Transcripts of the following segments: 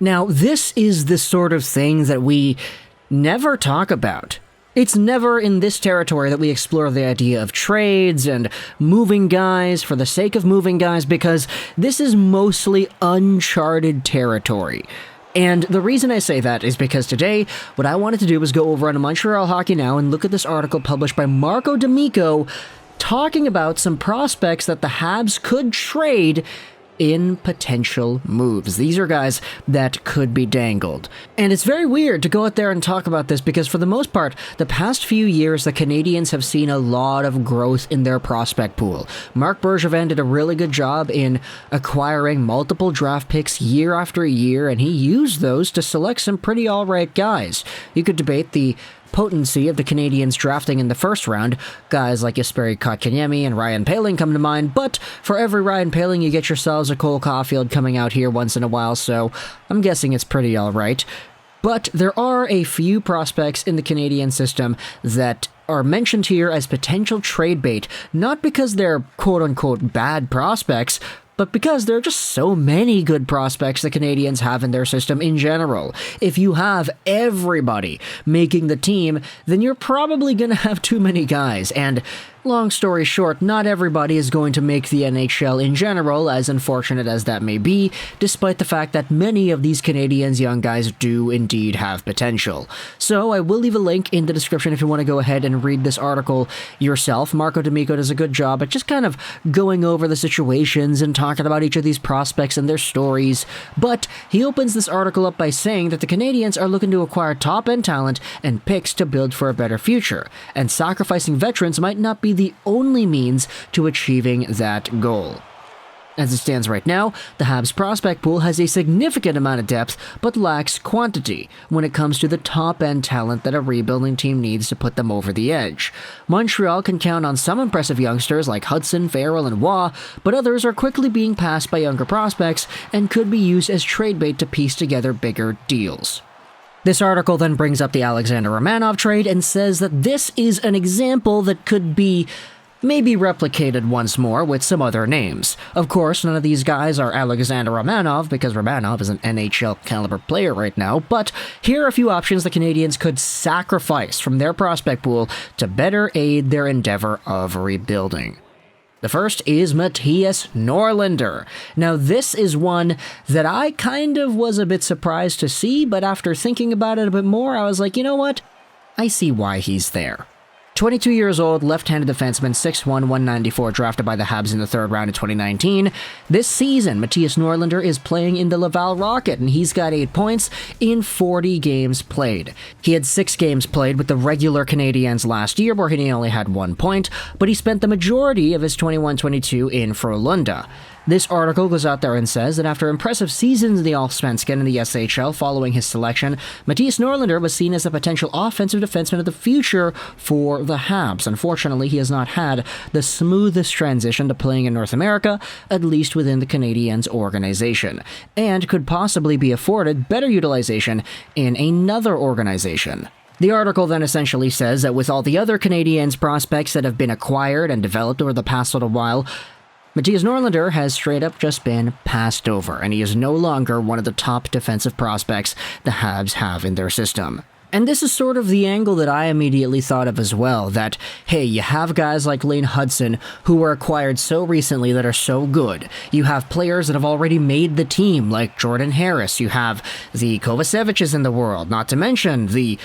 Now, this is the sort of thing that we never talk about. It's never in this territory that we explore the idea of trades and moving guys for the sake of moving guys, because this is mostly uncharted territory. And the reason I say that is because today, what I wanted to do was go over on Montreal Hockey Now and look at this article published by Marco D'Amico talking about some prospects that the Habs could trade in potential moves. These are guys that could be dangled. And it's very weird to go out there and talk about this because for the most part, the past few years, the Canadiens have seen a lot of growth in their prospect pool. Marc Bergevin did a really good job in acquiring multiple draft picks year after year, and he used those to select some pretty alright guys. You could debate the potency of the Canadiens drafting in the first round. Guys like Jesperi Kotkaniemi and Ryan Poehling come to mind, but for every Ryan Poehling you get yourselves a Cole Caulfield coming out here once in a while, so I'm guessing it's pretty alright. But there are a few prospects in the Canadian system that are mentioned here as potential trade bait, not because they're quote-unquote bad prospects, but because there are just so many good prospects the Canadiens have in their system in general. If you have everybody making the team, then you're probably going to have too many guys, and long story short, not everybody is going to make the NHL in general, as unfortunate as that may be, despite the fact that many of these Canadiens young guys do indeed have potential. So I will leave a link in the description if you want to go ahead and read this article yourself. Marco D'Amico does a good job at just kind of going over the situations and talking about each of these prospects and their stories, but he opens this article up by saying that the Canadiens are looking to acquire top-end talent and picks to build for a better future, and sacrificing veterans might not be the only means to achieving that goal. As it stands right now, the Habs prospect pool has a significant amount of depth, but lacks quantity when it comes to the top-end talent that a rebuilding team needs to put them over the edge. Montreal can count on some impressive youngsters like Hudson, Farrell, and Waugh, but others are quickly being passed by younger prospects and could be used as trade bait to piece together bigger deals. This article then brings up the Alexander Romanov trade and says that this is an example that could be maybe replicated once more with some other names. Of course, none of these guys are Alexander Romanov, because Romanov is an NHL caliber player right now, but here are a few options the Canadiens could sacrifice from their prospect pool to better aid their endeavor of rebuilding. The first is Mattias Norlinder. Now, this is one that I kind of was a bit surprised to see, but after thinking about it a bit more, I was like, you know what? I see why he's there. 22 years old, left-handed defenseman, 6'1", 194, drafted by the Habs in the third round of 2019. This season, Mattias Norlinder is playing in the Laval Rocket, and he's got 8 points in 40 games played. He had 6 games played with the regular Canadiens last year, where he only had 1 point, but he spent the majority of his 21-22 in Frölunda. This article goes out there and says that after impressive seasons in the Allsvenskan and the SHL following his selection, Mattias Norlinder was seen as a potential offensive defenseman of the future for the Habs. Unfortunately, he has not had the smoothest transition to playing in North America, at least within the Canadiens organization, and could possibly be afforded better utilization in another organization. The article then essentially says that with all the other Canadiens prospects that have been acquired and developed over the past little while, Mattias Norlinder has straight up just been passed over, and he is no longer one of the top defensive prospects the Habs have in their system. And this is sort of the angle that I immediately thought of as well, that, hey, you have guys like Lane Hudson who were acquired so recently that are so good. You have players that have already made the team, like Jordan Harris. You have the Kovaceviches in the world, not to mention the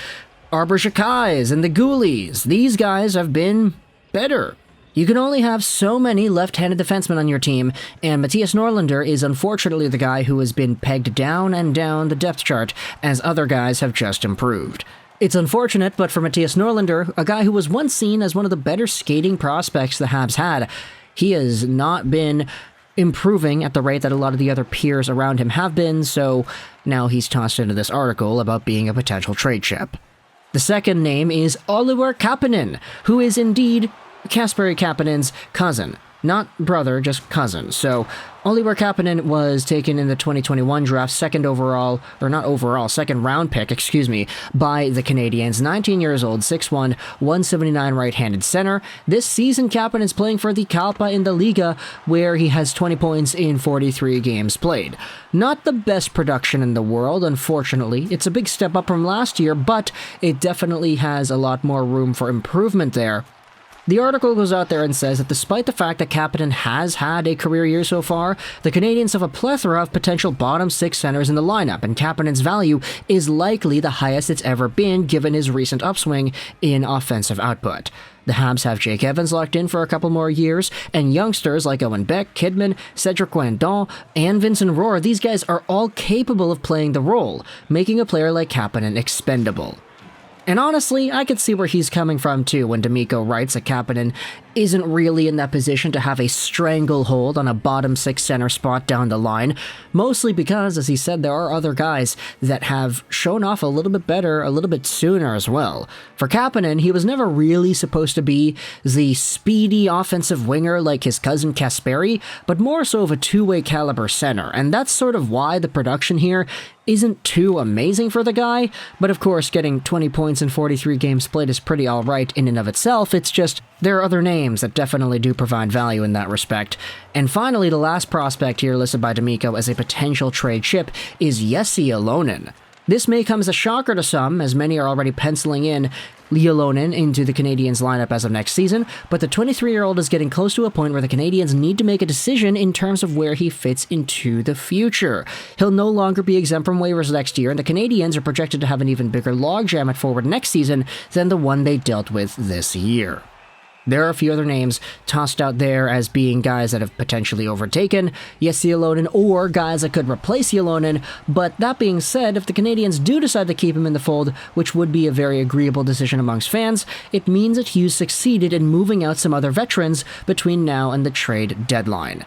Arbor-Xhekajs and the Ghoulies. These guys have been better. You can only have so many left-handed defensemen on your team, and Mattias Norlinder is unfortunately the guy who has been pegged down and down the depth chart as other guys have just improved. It's unfortunate, but for Mattias Norlinder, a guy who was once seen as one of the better skating prospects the Habs had, he has not been improving at the rate that a lot of the other peers around him have been, so now he's tossed into this article about being a potential trade chip. The second name is Oliver Kapanen, who is indeed Kasperi Kapanen's cousin. Not brother, just cousin. So, Oliver Kapanen was taken in the 2021 draft second round pick, by the Canadiens. 19 years old, 6'1", 179 right-handed center. This season, Kapanen is playing for the Kalpa in the Liga, where he has 20 points in 43 games played. Not the best production in the world, unfortunately. It's a big step up from last year, but it definitely has a lot more room for improvement there. The article goes out there and says that despite the fact that Kapanen has had a career year so far, the Canadiens have a plethora of potential bottom six centers in the lineup, and Kapanen's value is likely the highest it's ever been given his recent upswing in offensive output. The Habs have Jake Evans locked in for a couple more years, and youngsters like Owen Beck, Kidman, Cedric Guindon, and Vincent Rohr, these guys are all capable of playing the role, making a player like Kapanen expendable. And honestly, I could see where he's coming from too when D'Amico writes that Kapanen isn't really in that position to have a stranglehold on a bottom six center spot down the line, mostly because, as he said, there are other guys that have shown off a little bit better a little bit sooner as well. For Kapanen, he was never really supposed to be the speedy offensive winger like his cousin Kasperi, but more so of a two-way caliber center, and that's sort of why the production here isn't too amazing for the guy, but of course getting 20 points in 43 games played is pretty alright in and of itself. It's just there are other names that definitely do provide value in that respect. And finally, the last prospect here listed by D'Amico as a potential trade chip is Ylonen. This may come as a shocker to some, as many are already penciling in Ylonen into the Canadiens lineup as of next season, but the 23-year-old is getting close to a point where the Canadiens need to make a decision in terms of where he fits into the future. He'll no longer be exempt from waivers next year, and the Canadiens are projected to have an even bigger logjam at forward next season than the one they dealt with this year. There are a few other names tossed out there as being guys that have potentially overtaken Ylonen or guys that could replace Ylonen, but that being said, if the Canadiens do decide to keep him in the fold, which would be a very agreeable decision amongst fans, it means that Hughes succeeded in moving out some other veterans between now and the trade deadline.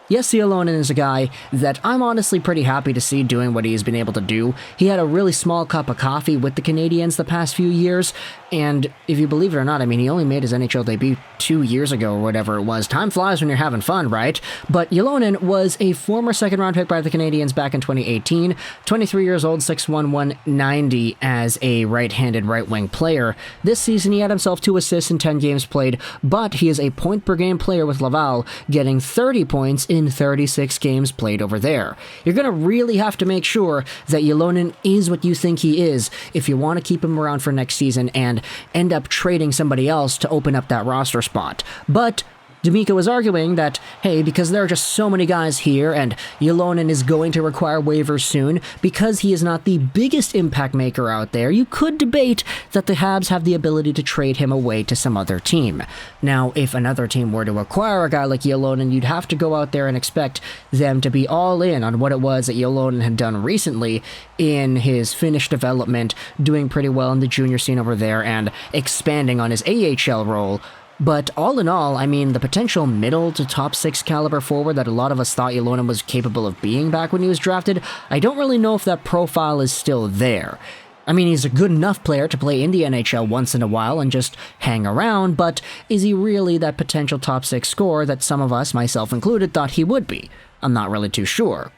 Ylonen is a guy that I'm honestly pretty happy to see doing what he's been able to do. He had a really small cup of coffee with the Canadiens the past few years, and if you believe it or not, I mean, he only made his NHL debut 2 years ago or whatever it was. Time flies when you're having fun, right? But Ylonen was a former second-round pick by the Canadiens back in 2018, 23 years old, 6'1", 190 as a right-handed right-wing player. This season, he had himself 2 assists in 10 games played, but he is a point-per-game player with Laval, getting 30 points in 36 games played over there. You're going to really have to make sure that Ylonen is what you think he is if you want to keep him around for next season and end up trading somebody else to open up that roster spot. But D'Amico is arguing that, hey, because there are just so many guys here and Ylonen is going to require waivers soon, because he is not the biggest impact maker out there, you could debate that the Habs have the ability to trade him away to some other team. Now, if another team were to acquire a guy like Ylonen, you'd have to go out there and expect them to be all in on what it was that Ylonen had done recently in his Finnish development, doing pretty well in the junior scene over there and expanding on his AHL role. But all in all, I mean, the potential middle to top 6 caliber forward that a lot of us thought Ylonen was capable of being back when he was drafted, I don't really know if that profile is still there. I mean, he's a good enough player to play in the NHL once in a while and just hang around, but is he really that potential top 6 scorer that some of us, myself included, thought he would be? I'm not really too sure.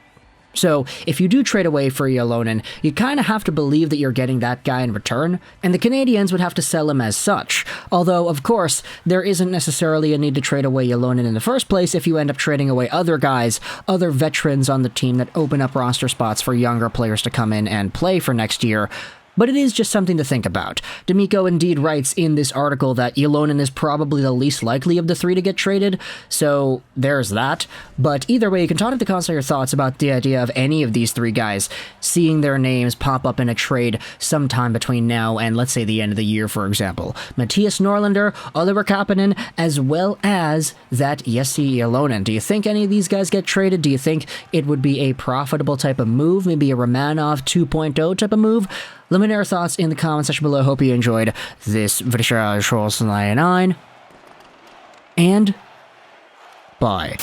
So, if you do trade away for Ylonen, you kind of have to believe that you're getting that guy in return, and the Canadiens would have to sell him as such. Although, of course, there isn't necessarily a need to trade away Ylonen in the first place if you end up trading away other guys, other veterans on the team that open up roster spots for younger players to come in and play for next year. But it is just something to think about. D'Amico indeed writes in this article that Ylonen is probably the least likely of the 3 to get traded, so there's that. But either way, you can talk to the comments on your thoughts about the idea of any of these 3 guys seeing their names pop up in a trade sometime between now and, let's say, the end of the year, for example. Mattias Norlinder, Oliver Kapanen, as well as that Jesse Ylonen. Do you think any of these guys get traded? Do you think it would be a profitable type of move, maybe a Romanov 2.0 type of move? Let me know your thoughts in the comment section below. Hope you enjoyed this video. And bye.